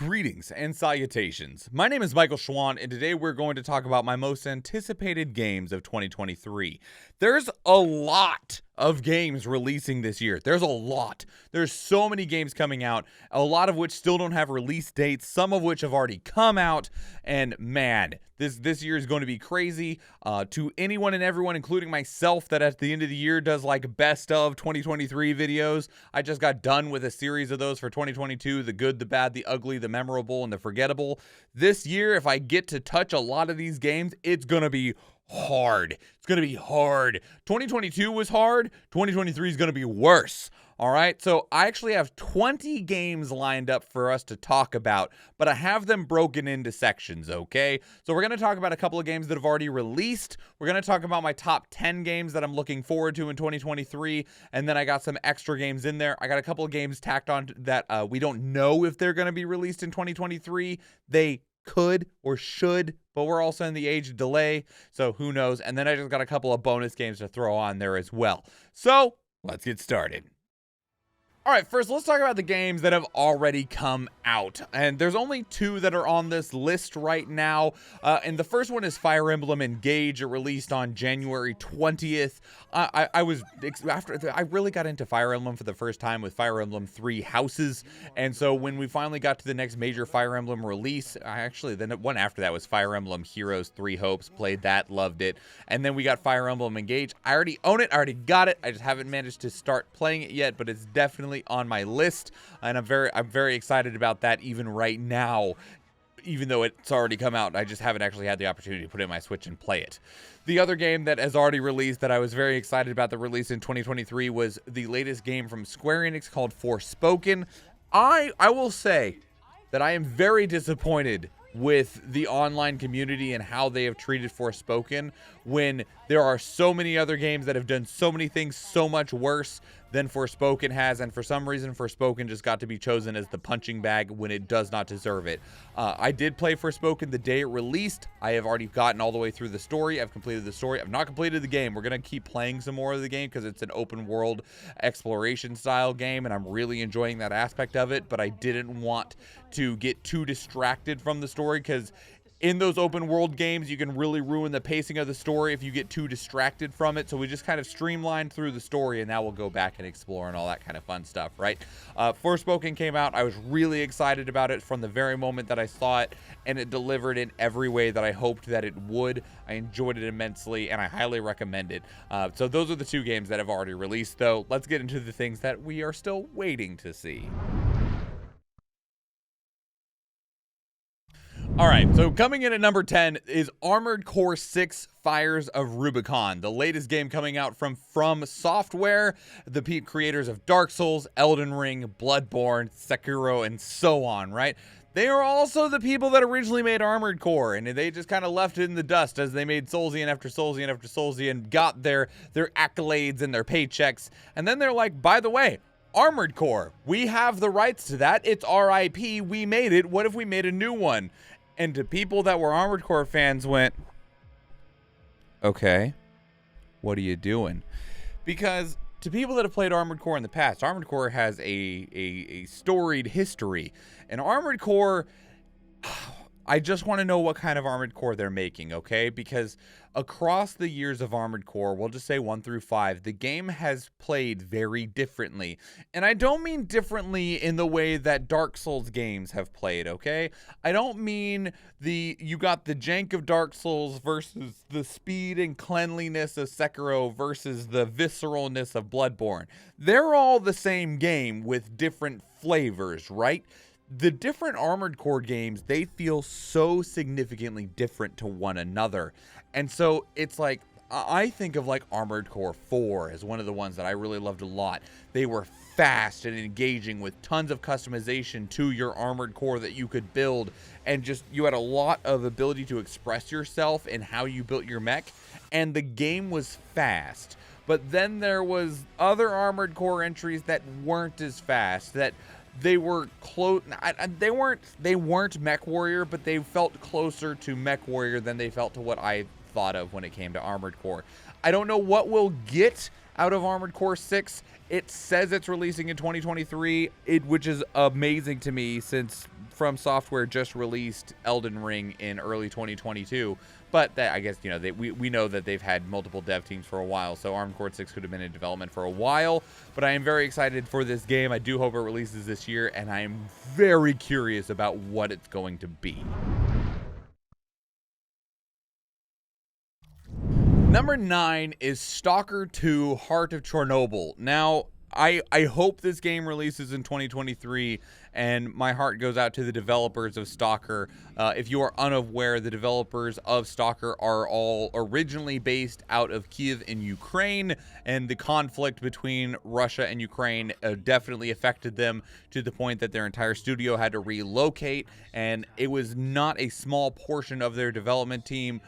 Greetings and salutations. My name is Michael Schwahn, and today we're going to talk about my most anticipated games of 2023. There's a lot of games releasing this year. There's a lot. There's so many games coming out, a lot of which still don't have release dates, some of which have already come out, and man, this year is going to be crazy. To anyone and everyone, including myself, that at the end of the year does like best of 2023 videos. I just got done with a series of those for 2022, the good, the bad, the ugly, the memorable, and the forgettable. This year, if I get to touch a lot of these games, it's going to be hard. It's going to be hard. 2022 was hard. 2023 is going to be worse. All right. So I actually have 20 games lined up for us to talk about, but I have them broken into sections. Okay. So we're going to talk about a couple of games that have already released. We're going to talk about my top 10 games that I'm looking forward to in 2023. And then I got some extra games in there. I got a couple of games tacked on that we don't know if they're going to be released in 2023. They could or should, but we're also in the age of delay, so who knows. And then I just got a couple of bonus games to throw on there as well. So let's get started. All right, first let's talk about the games that have already come out, and there's only two that are on this list right now, and the first one is Fire Emblem Engage. It released on January 20th. I really got into Fire Emblem for the first time with Fire Emblem 3 Houses, and so when we finally got to the next major Fire Emblem release, then one after that was Fire Emblem Heroes 3 Hopes. Played that, loved it, and then we got Fire Emblem Engage. I already own it, I already got it, I just haven't managed to start playing it yet, but it's definitely on my list, and I'm very excited about that even right now, even though it's already come out. I just haven't actually had the opportunity to put it in my Switch and play it. The other game that has already released that I was very excited about the release in 2023 was the latest game from Square Enix called Forspoken. I will say that I am very disappointed with the online community and how they have treated Forspoken, when there are so many other games that have done so many things so much worse than Forspoken has, and for some reason Forspoken just got to be chosen as the punching bag when it does not deserve it. I did play Forspoken the day it released. I have already gotten all the way through the story. I've completed the story. I've not completed the game. We're going to keep playing some more of the game because it's an open world exploration style game, and I'm really enjoying that aspect of it, but I didn't want to get too distracted from the story, because in those open world games, you can really ruin the pacing of the story if you get too distracted from it. So we just kind of streamlined through the story, and now we'll go back and explore and all that kind of fun stuff, right? Forspoken came out. I was really excited about it from the very moment that I saw it, and it delivered in every way that I hoped that it would. I enjoyed it immensely, and I highly recommend it. So those are the two games that have already released, though. Let's get into the things that we are still waiting to see. All right, so coming in at number 10 is Armored Core 6 Fires of Rubicon, the latest game coming out from Software, the creators of Dark Souls, Elden Ring, Bloodborne, Sekiro, and so on, right? They are also the people that originally made Armored Core, and they just kind of left it in the dust as they made Soulsian after Soulsian after Soulsian, got their accolades and their paychecks, and then they're like, by the way, Armored Core, we have the rights to that. It's our IP. We made it. What if we made a new one? And to people that were Armored Core fans went, okay, what are you doing? Because to people that have played Armored Core in the past, Armored Core has a storied history. And Armored Core, I just want to know what kind of Armored Core they're making, okay? Because across the years of Armored Core, we'll just say 1 through 5, the game has played very differently. And I don't mean differently in the way that Dark Souls games have played, okay? I don't mean you got the jank of Dark Souls versus the speed and cleanliness of Sekiro versus the visceralness of Bloodborne. They're all the same game with different flavors, right? The different Armored Core games, they feel so significantly different to one another. And so it's like, I think of like Armored Core 4 as one of the ones that I really loved a lot. They were fast and engaging with tons of customization to your Armored Core that you could build. And just, you had a lot of ability to express yourself in how you built your mech. And the game was fast. But then there was other Armored Core entries that weren't as fast, that they were close. They weren't Mech Warrior, but they felt closer to Mech Warrior than they felt to what I thought of when it came to Armored Core. I don't know what we'll get out of Armored Core 6. It says it's releasing in 2023, which is amazing to me since From Software just released Elden Ring in early 2022. But that, I guess, you know, we know that they've had multiple dev teams for a while, so Armored Core 6 could have been in development for a while. But I am very excited for this game. I do hope it releases this year, and I am very curious about what it's going to be. Number 9 is Stalker 2: Heart of Chernobyl. Now, I hope this game releases in 2023, and my heart goes out to the developers of Stalker. If you are unaware, the developers of Stalker are all originally based out of Kiev in Ukraine, and the conflict between Russia and Ukraine definitely affected them to the point that their entire studio had to relocate, and it was not a small portion of their development team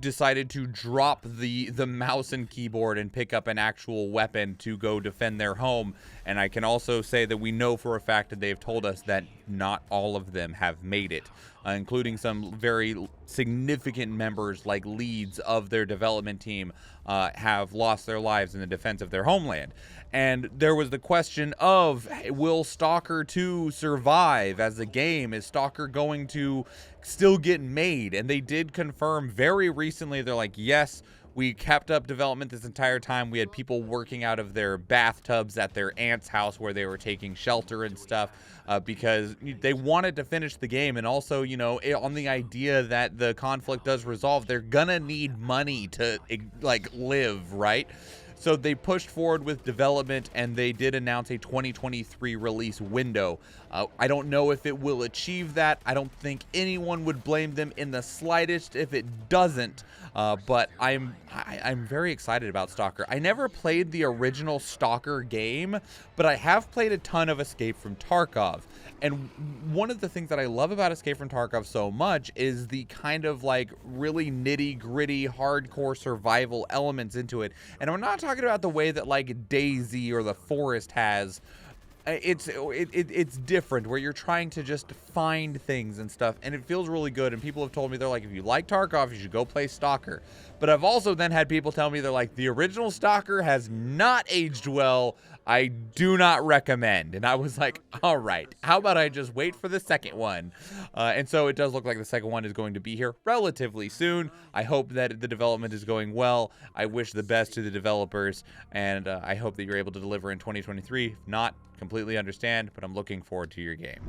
decided to drop the mouse and keyboard and pick up an actual weapon to go defend their home. And I can also say that we know for a fact that they've told us that not all of them have made it, including some very significant members, like leads of their development team, have lost their lives in the defense of their homeland. And there was the question of, will Stalker 2 survive as a game? Is Stalker going to still get made? And they did confirm very recently, they're like, yes, we kept up development this entire time. We had people working out of their bathtubs at their aunt's house where they were taking shelter and stuff because they wanted to finish the game. And also, you know, on the idea that the conflict does resolve, they're gonna need money to, like, live, right? So they pushed forward with development, and they did announce a 2023 release window. I don't know if it will achieve that. I don't think anyone would blame them in the slightest if it doesn't. But I'm very excited about Stalker. I never played the original Stalker game, but I have played a ton of Escape from Tarkov. And one of the things that I love about Escape from Tarkov so much is the kind of like really nitty-gritty, hardcore survival elements into it. And I'm not talking about the way that like DayZ or The Forest has. It's different, where you're trying to just find things and stuff, and it feels really good. And people have told me, they're like, if you like Tarkov, you should go play Stalker. But I've also then had people tell me, they're like, the original Stalker has not aged well. I do not recommend. And I was like, all right, how about I just wait for the second one? And so it does look like the second one is going to be here relatively soon. I hope that the development is going well. I wish the best to the developers, and I hope that you're able to deliver in 2023. If not, completely understand, but I'm looking forward to your game.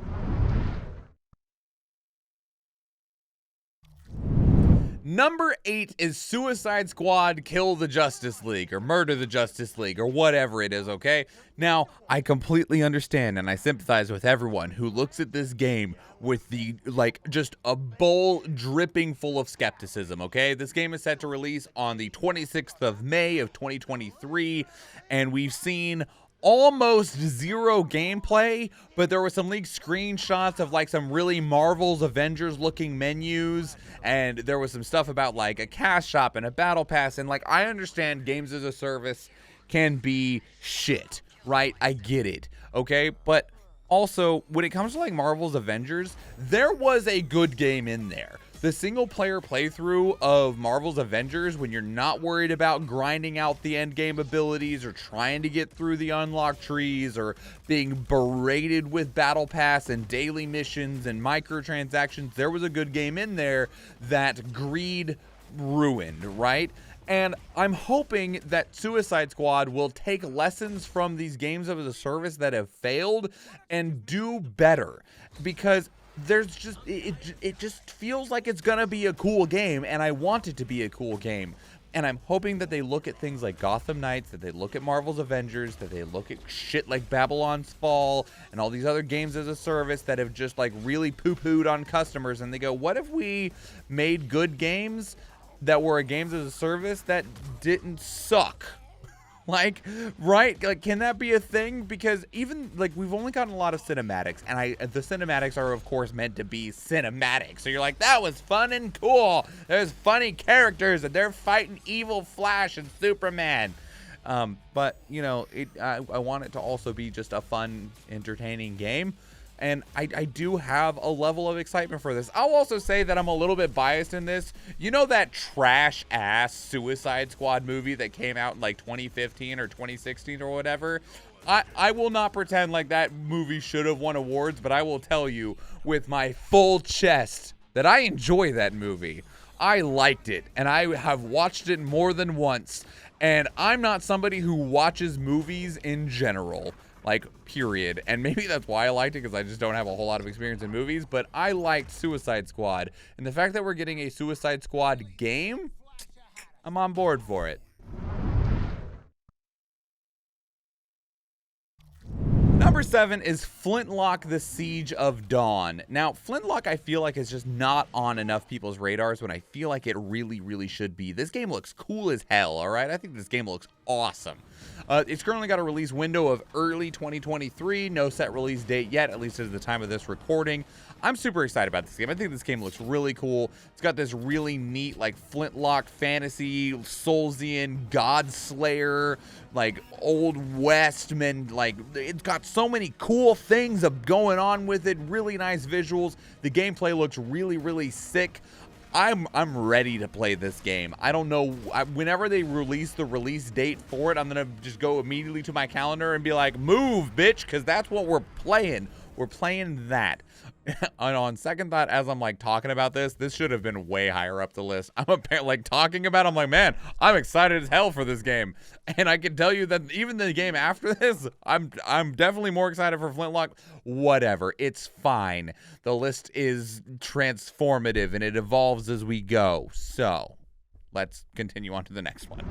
Number 8 is Suicide Squad Kill the Justice League, or Murder the Justice League, or whatever it is, okay? Now, I completely understand, and I sympathize with everyone who looks at this game with the, like, just a bowl dripping full of skepticism, okay? This game is set to release on the 26th of May of 2023, and we've seen almost zero gameplay, but there were some leaked screenshots of like some really Marvel's Avengers looking menus, and there was some stuff about like a cash shop and a battle pass. And like, I understand games as a service can be shit, right? I get it, okay? But also, when it comes to like Marvel's Avengers, there was a good game in there. The single player playthrough of Marvel's Avengers, when you're not worried about grinding out the end game abilities or trying to get through the unlock trees or being berated with battle pass and daily missions and microtransactions, there was a good game in there that greed ruined, right? And I'm hoping that Suicide Squad will take lessons from these games as a service that have failed and do better, because there's just it just feels like it's gonna be a cool game, and I want it to be a cool game. And I'm hoping that they look at things like Gotham Knights, that they look at Marvel's Avengers, that they look at shit like Babylon's Fall and all these other games as a service that have just like really poo-pooed on customers, and they go, what if we made good games that were games as a service that didn't suck? Like, right? Like, can that be a thing? Because even, like, we've only gotten a lot of cinematics, and the cinematics are, of course, meant to be cinematic. So you're like, that was fun and cool. There's funny characters, and they're fighting evil Flash and Superman. But, you know, I want it to also be just a fun, entertaining game. and I do have a level of excitement for this. I'll also say that I'm a little bit biased in this. You know that trash ass Suicide Squad movie that came out in like 2015 or 2016 or whatever? I will not pretend like that movie should have won awards, but I will tell you with my full chest that I enjoy that movie. I liked it, and I have watched it more than once, and I'm not somebody who watches movies in general, like, period, and maybe that's why I liked it, because I just don't have a whole lot of experience in movies, but I liked Suicide Squad, and the fact that we're getting a Suicide Squad game, I'm on board for it. Number 7 is Flintlock: The Siege of Dawn. Now, Flintlock I feel like is just not on enough people's radars when I feel like it really should be. This game looks cool as hell, alright? I think this game looks awesome. It's currently got a release window of early 2023. No set release date yet, at least at the time of this recording. I'm super excited about this game. I think this game looks really cool. It's got this really neat, like, Flintlock fantasy, Soulsian, Godslayer, like, Old West, man, like, it's got so many cool things going on with it. Really nice visuals. The gameplay looks really sick. I'm ready to play this game. I don't know, whenever they release the release date for it, I'm gonna just go immediately to my calendar and be like, move, bitch, because that's what we're playing. We're playing that. And on second thought, as I'm like talking about this should have been way higher up the list. I'm like talking about, I'm like, man, I'm excited as hell for this game. And I can tell you that even the game after this, I'm definitely more excited for Flintlock. Whatever, it's fine. The list is transformative and it evolves as we go. So let's continue on to the next one.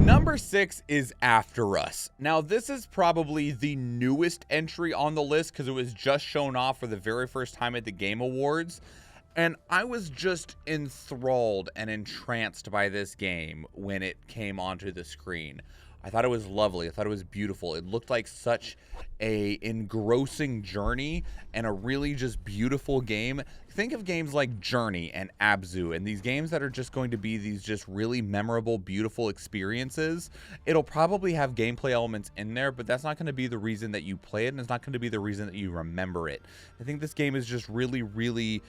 Number 6 is After Us. Now, this is probably the newest entry on the list because it was just shown off for the very first time at the Game Awards. And I was just enthralled and entranced by this game when it came onto the screen. I thought it was lovely. I thought it was beautiful. It looked like such a engrossing journey and a really just beautiful game. Think of games like Journey and Abzu and these games that are just going to be these just really memorable, beautiful experiences. It'll probably have gameplay elements in there, but that's not going to be the reason that you play it, and it's not going to be the reason that you remember it. I think this game is just really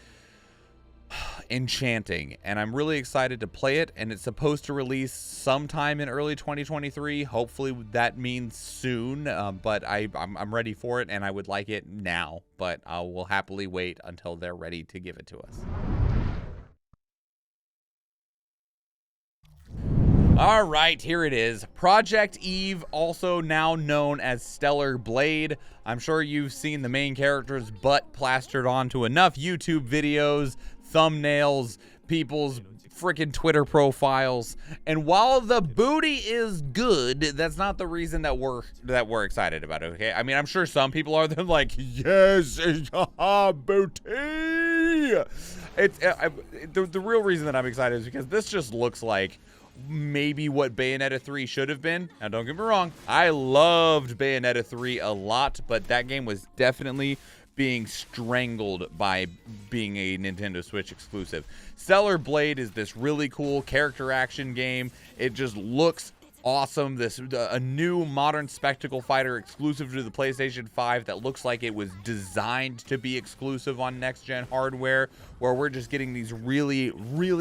enchanting, and I'm really excited to play it, and it's supposed to release sometime in early 2023. Hopefully that means soon, but I'm ready for it, and I would like it now, but I will happily wait until they're ready to give it to us. All right, here it is. Project Eve, also now known as Stellar Blade. I'm sure you've seen the main character's butt plastered onto enough YouTube videos, thumbnails, people's freaking Twitter profiles, and while the booty is good, that's not the reason that we're excited about it. Okay, I mean, I'm sure some people are. They're like, yes, booty. It's the real reason that I'm excited is because this just looks like maybe what Bayonetta 3 should have been. Now, don't get me wrong, I loved Bayonetta 3 a lot, but that game was definitely being strangled by being a Nintendo Switch exclusive. Stellar Blade is this really cool character action game. It just looks awesome. A new modern spectacle fighter exclusive to the PlayStation 5 that looks like it was designed to be exclusive on next-gen hardware, where we're just getting these really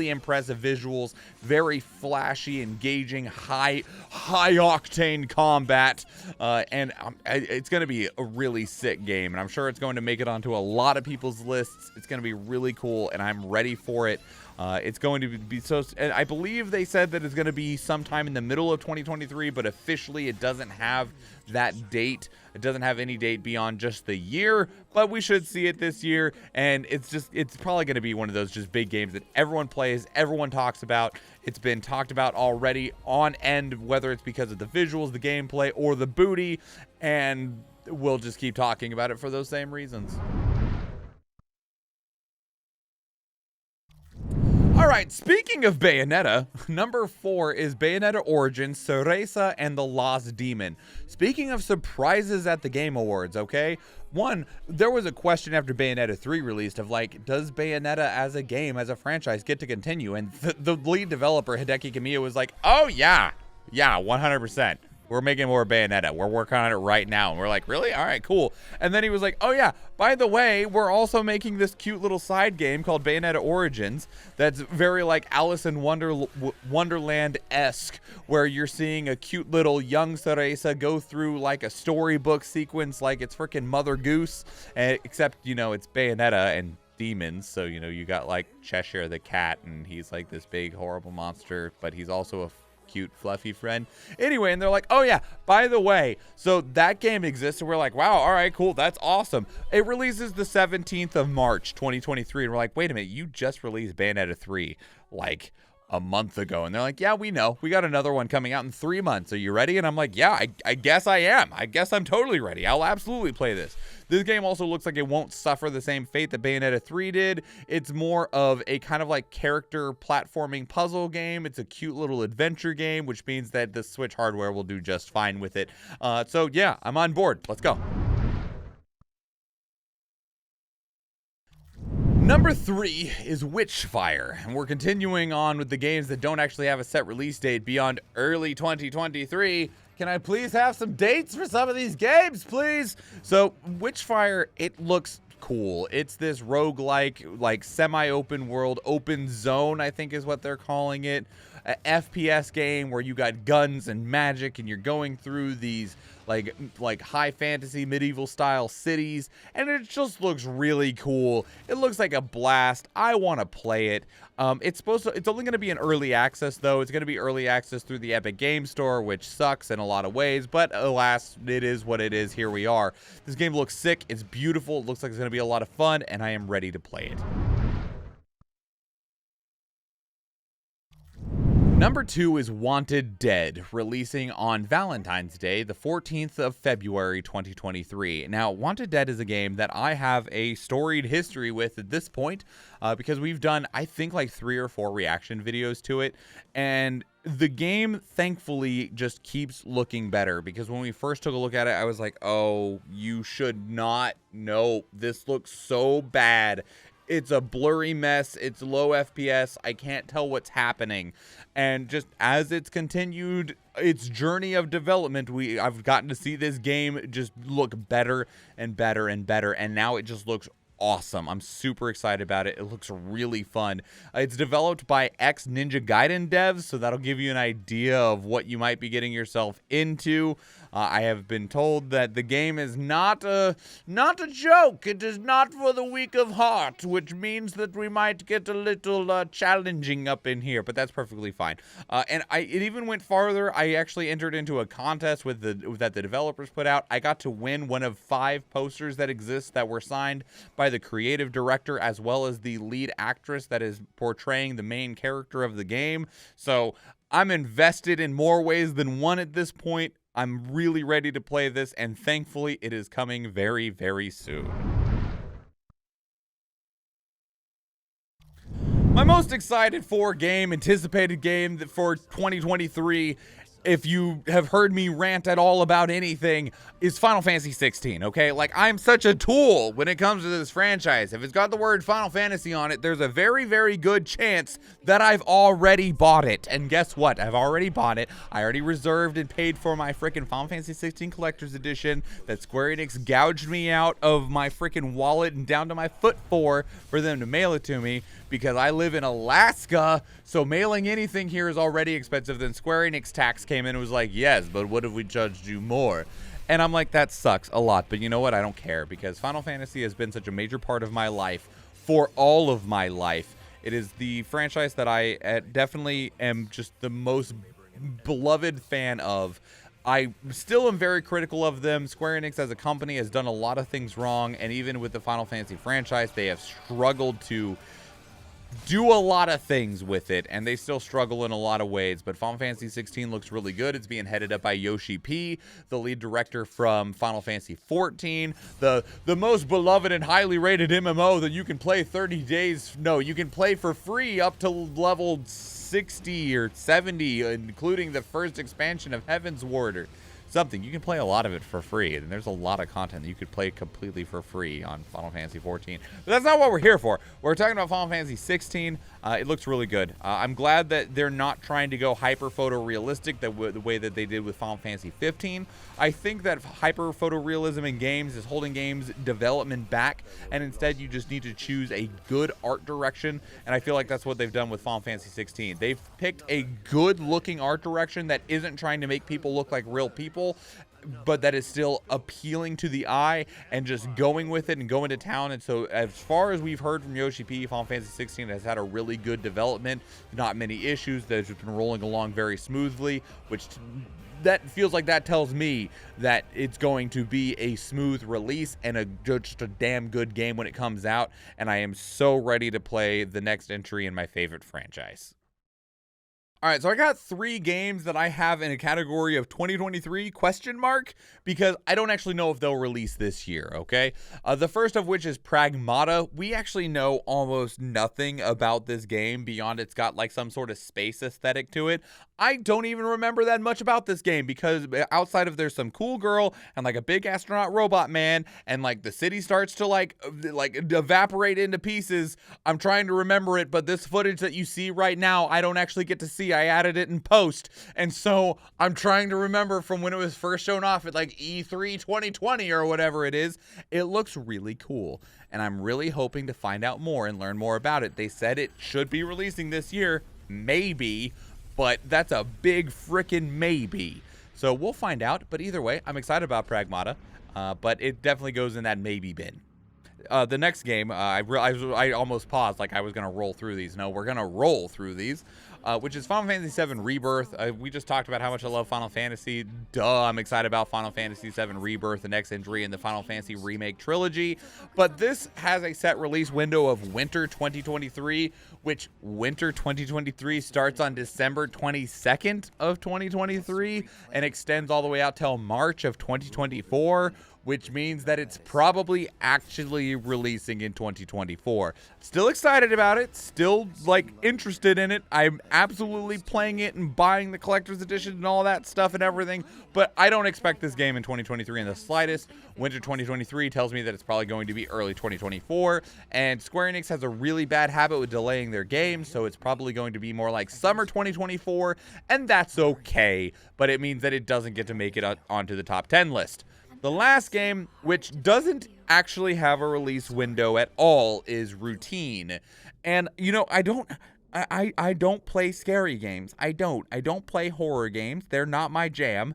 impressive visuals, very flashy, engaging, high octane combat, and it's going to be a really sick game, and I'm sure it's going to make it onto a lot of people's lists. It's going to be really cool, and I'm ready for it. It's going to be and I believe they said that it's going to be sometime in the middle of 2023, but officially it doesn't have that date. It doesn't have any date beyond just the year, but we should see it this year, and it's probably going to be one of those just big games that everyone plays, everyone talks about. It's been talked about already on end, whether it's because of the visuals, the gameplay, or the booty, and we'll just keep talking about it for those same reasons. All right, speaking of Bayonetta, number 4 is Bayonetta Origins, Cereza, and the Lost Demon. Speaking of surprises at the Game Awards, okay? One, there was a question after Bayonetta 3 released of like, does Bayonetta as a game, as a franchise, get to continue? And the lead developer, Hideki Kamiya, was like, oh yeah, 100%. we're making more Bayonetta. We're working on it right now. And we're like, really? All right, cool. And then he was like, oh yeah, by the way, we're also making this cute little side game called Bayonetta Origins that's very like Alice in Wonderland-esque, where you're seeing a cute little young Cereza go through like a storybook sequence like it's freaking Mother Goose, except, you know, it's Bayonetta and demons. So, you know, you got like Cheshire the cat, and he's like this big horrible monster, but he's also a cute fluffy friend. Anyway, and they're like, oh yeah, by the way, so that game exists. And we're like, wow, all right, cool, that's awesome. It releases the 17th of March 2023, and we're like, wait a minute, you just released Bayonetta 3 like a month ago. And they're like, yeah, we know, we got another one coming out in 3 months. Are you ready? And I'm like, yeah, I guess I am. I guess I'm totally ready. I'll absolutely play this. This game also looks like it won't suffer the same fate that Bayonetta 3 did. It's more of a kind of like character platforming puzzle game. It's a cute little adventure game, which means that the Switch hardware will do just fine with it. So yeah, I'm on board. Let's go. Number 3 is Witchfire, and we're continuing on with the games that don't actually have a set release date beyond early 2023. Can I please have some dates for some of these games, please? So, Witchfire, it looks cool. It's this roguelike, like semi-open world, open zone, I think is what they're calling it. A FPS game where you got guns and magic, and you're going through these like high fantasy medieval style cities, and it just looks really cool. It looks like a blast. I want to play it. It's only going to be in early access though. It's going to be early access through the Epic Game Store, which sucks in a lot of ways, but alas, it is what it is. Here we are. This game looks sick. It's beautiful. It looks like it's going to be a lot of fun, and I am ready to play it. Number 2 is Wanted Dead, releasing on Valentine's Day, the 14th of February, 2023. Now, Wanted Dead is a game that I have a storied history with at this point, because we've done, I think, like 3 or 4 reaction videos to it, and the game, thankfully, just keeps looking better, because when we first took a look at it, I was like, oh, you should not, no, this looks so bad. It's a blurry mess. It's low FPS. I can't tell what's happening. And just as it's continued its journey of development, I've gotten to see this game just look better and better and better. And now it just looks awesome. I'm super excited about it. It looks really fun. It's developed by ex-Ninja Gaiden devs, so that'll give you an idea of what you might be getting yourself into. I have been told that the game is not a joke. It is not for the weak of heart, which means that we might get a little challenging up in here, but that's perfectly fine. And it even went farther. I actually entered into a contest that the developers put out. I got to win one of 5 posters that exist that were signed by the creative director as well as the lead actress that is portraying the main character of the game. So I'm invested in more ways than one at this point. I'm really ready to play this, and thankfully it is coming very, very soon. My most excited anticipated game for 2023, if you have heard me rant at all about anything, is Final Fantasy 16, okay? Like, I'm such a tool when it comes to this franchise. If it's got the word Final Fantasy on it, there's a very, very good chance that I've already bought it. And guess what? I've already bought it. I already reserved and paid for my freaking Final Fantasy 16 Collector's Edition that Square Enix gouged me out of my freaking wallet and down to my foot for them to mail it to me, because I live in Alaska, so mailing anything here is already expensive. Then Square Enix Tax came in and was like, yes, but what if we charged you more? And I'm like, that sucks a lot, but you know what? I don't care, because Final Fantasy has been such a major part of my life for all of my life. It is the franchise that I definitely am just the most beloved fan of. I still am very critical of them. Square Enix as a company has done a lot of things wrong, and even with the Final Fantasy franchise, they have struggled to do a lot of things with it, and they still struggle in a lot of ways. But Final Fantasy 16 looks really good. It's being headed up by Yoshi P, the lead director from Final Fantasy 14, the most beloved and highly rated MMO that you can play 30 days. No, you can play for free up to level 60 or 70, including the first expansion of Heaven's Warder. something. You can play a lot of it for free, and there's a lot of content that you could play completely for free on Final Fantasy 14. But that's not what we're here for. We're talking about Final Fantasy 16. It looks really good. I'm glad that they're not trying to go hyper photorealistic the way that they did with Final Fantasy 15. I think that hyper photorealism in games is holding games development back, and instead you just need to choose a good art direction, and I feel like that's what they've done with Final Fantasy 16. They've picked a good looking art direction that isn't trying to make people look like real people, but that is still appealing to the eye, and just going with it and going to town. And so as far as we've heard from Yoshi P, Final Fantasy 16 has had a really good development, not many issues. They've just been rolling along very smoothly, which that feels like that tells me that it's going to be a smooth release and just a damn good game when it comes out. And I am so ready to play the next entry in my favorite franchise. All right, so I got 3 games that I have in a category of 2023 ? Because I don't actually know if they'll release this year, okay? The first of which is Pragmata. We actually know almost nothing about this game beyond it's got like some sort of space aesthetic to it. I don't even remember that much about this game, because outside of there's some cool girl and like a big astronaut robot man, and like the city starts to like evaporate into pieces. I'm trying to remember it, but this footage that you see right now, I don't actually get to see. I added it in post, and so I'm trying to remember from when it was first shown off at like E3 2020 or whatever it is. It looks really cool, and I'm really hoping to find out more and learn more about it. They said it should be releasing this year, maybe, but that's a big frickin' maybe. So we'll find out, but either way, I'm excited about Pragmata, but it definitely goes in that maybe bin. The next game, I almost paused like I was going to roll through these. No, we're going to roll through these, which is Final Fantasy VII Rebirth. We just talked about how much I love Final Fantasy. Duh, I'm excited about Final Fantasy VII Rebirth, the next entry in the Final Fantasy Remake trilogy. But this has a set release window of winter 2023, which winter 2023 starts on December 22nd of 2023 and extends all the way out till March of 2024. Which means that it's probably actually releasing in 2024. Still excited about it, still like interested in it. I'm absolutely playing it and buying the collector's edition and all that stuff and everything, but I don't expect this game in 2023 in the slightest. Winter 2023 tells me that it's probably going to be early 2024, and Square Enix has a really bad habit with delaying their games, so it's probably going to be more like summer 2024, and that's okay, but it means that it doesn't get to make it onto the top 10 list. The last game, which doesn't actually have a release window at all, is Routine. And, you know, I don't play scary games. I don't play horror games. They're not my jam.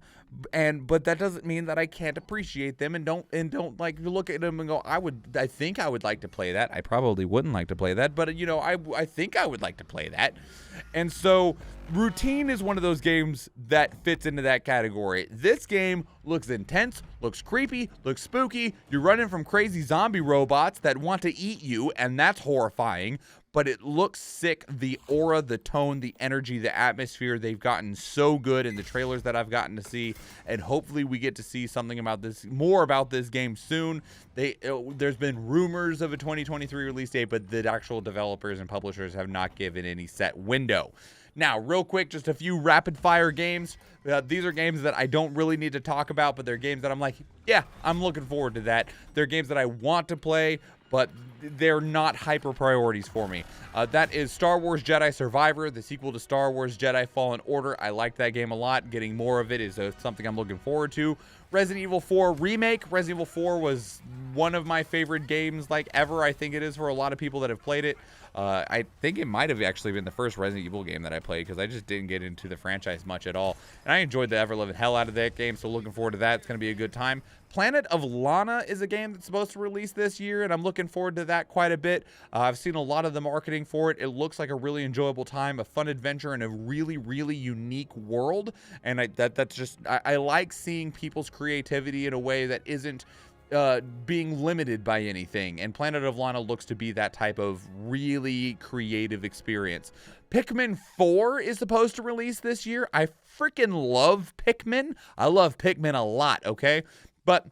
But that doesn't mean that I can't appreciate them and don't like look at them and go, I think I would like to play that. I probably wouldn't like to play that, but you know, I think I would like to play that. And so Routine is one of those games that fits into that category. This game looks intense, looks creepy, looks spooky. You're running from crazy zombie robots that want to eat you, and that's horrifying. But it looks sick. The aura, the tone, the energy, the atmosphere, they've gotten so good in the trailers that I've gotten to see, and hopefully we get to see something about this, more about this game soon. There's been rumors of a 2023 release date, but the actual developers and publishers have not given any set window. Now, real quick, just a few rapid-fire games. These are games that I don't really need to talk about, but they're games that I'm like, yeah, I'm looking forward to that. They're games that I want to play, but they're not hyper priorities for me. That is Star Wars Jedi Survivor, the sequel to Star Wars Jedi Fallen Order. I like that game a lot. Getting more of it is something I'm looking forward to. Resident Evil 4 Remake. Resident Evil 4 was one of my favorite games like ever. I think it is for a lot of people that have played it. I think it might have actually been the first Resident Evil game that I played, because I just didn't get into the franchise much at all. And I enjoyed the ever-living hell out of that game, so looking forward to that. It's going to be a good time. Planet of Lana is a game that's supposed to release this year, and I'm looking forward to that quite a bit. I've seen a lot of the marketing for it. It looks like a really enjoyable time, a fun adventure, in a really, really unique world. And I like seeing people's creativity in a way that isn't being limited by anything, and Planet of Lana looks to be that type of really creative experience. Pikmin 4 is supposed to release this year. I freaking love Pikmin. I love Pikmin a lot, okay? But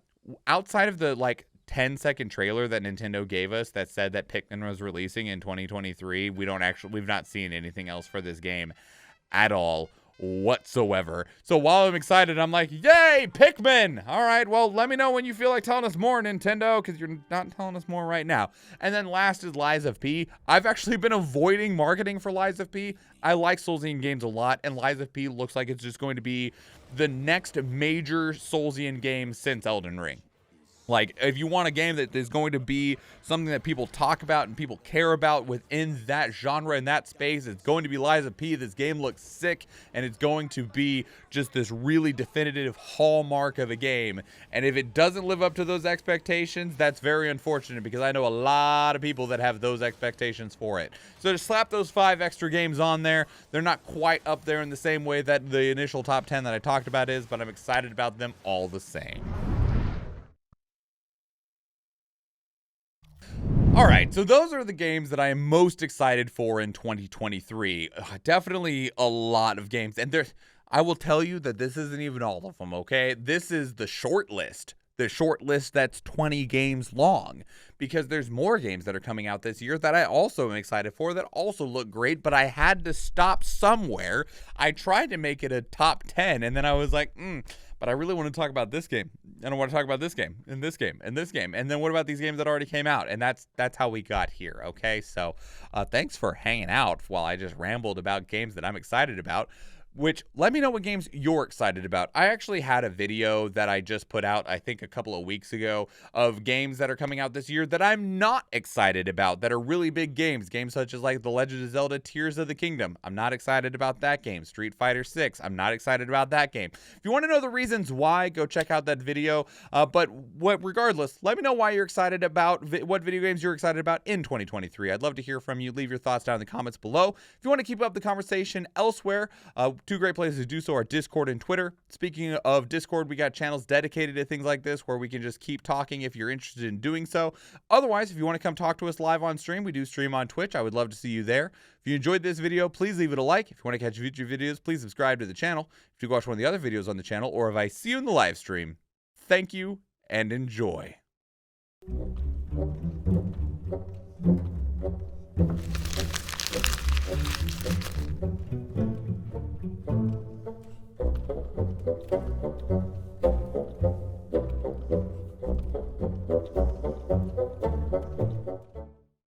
outside of the like 10-second trailer that Nintendo gave us that said that Pikmin was releasing in 2023, we've not seen anything else for this game at all. whatsoever. So while I'm excited, I'm like, yay, Pikmin! All right, well, let me know when you feel like telling us more, Nintendo, because you're not telling us more right now. And then last is Lies of P. I've actually been avoiding marketing for Lies of P. I like Soulsian games a lot, and Lies of P looks like it's just going to be the next major Soulsian game since Elden Ring. Like, if you want a game that is going to be something that people talk about and people care about within that genre and that space, it's going to be Lies of P. This game looks sick, and it's going to be just this really definitive hallmark of a game. And if it doesn't live up to those expectations, that's very unfortunate, because I know a lot of people that have those expectations for it. So to slap those 5 extra games on there, they're not quite up there in the same way that the initial top 10 that I talked about is, but I'm excited about them all the same. All right, so those are the games that I am most excited for in 2023. Definitely a lot of games. And I will tell you that this isn't even all of them, okay? This is the short list. The short list that's 20 games long, because there's more games that are coming out this year that I also am excited for that also look great, but I had to stop somewhere. I tried to make it a top 10, and then I was like, but I really want to talk about this game, and I want to talk about this game, and this game, and this game, and then what about these games that already came out? And that's how we got here, okay? So thanks for hanging out while I just rambled about games that I'm excited about. Which, let me know what games you're excited about. I actually had a video that I just put out, I think a couple of weeks ago, of games that are coming out this year that I'm not excited about, that are really big games. Games such as like The Legend of Zelda Tears of the Kingdom. I'm not excited about that game. Street Fighter 6. I'm not excited about that game. If you want to know the reasons why, go check out that video. But regardless, let me know why you're excited about, what video games you're excited about in 2023. I'd love to hear from you. Leave your thoughts down in the comments below. If you want to keep up the conversation elsewhere, 2 great places to do so are Discord and Twitter. Speaking of Discord, we got channels dedicated to things like this where we can just keep talking if you're interested in doing so. Otherwise, if you want to come talk to us live on stream, we do stream on Twitch. I would love to see you there. If you enjoyed this video, please leave it a like. If you want to catch future videos, please subscribe to the channel. If you watch one of the other videos on the channel, or if I see you in the live stream, thank you and enjoy.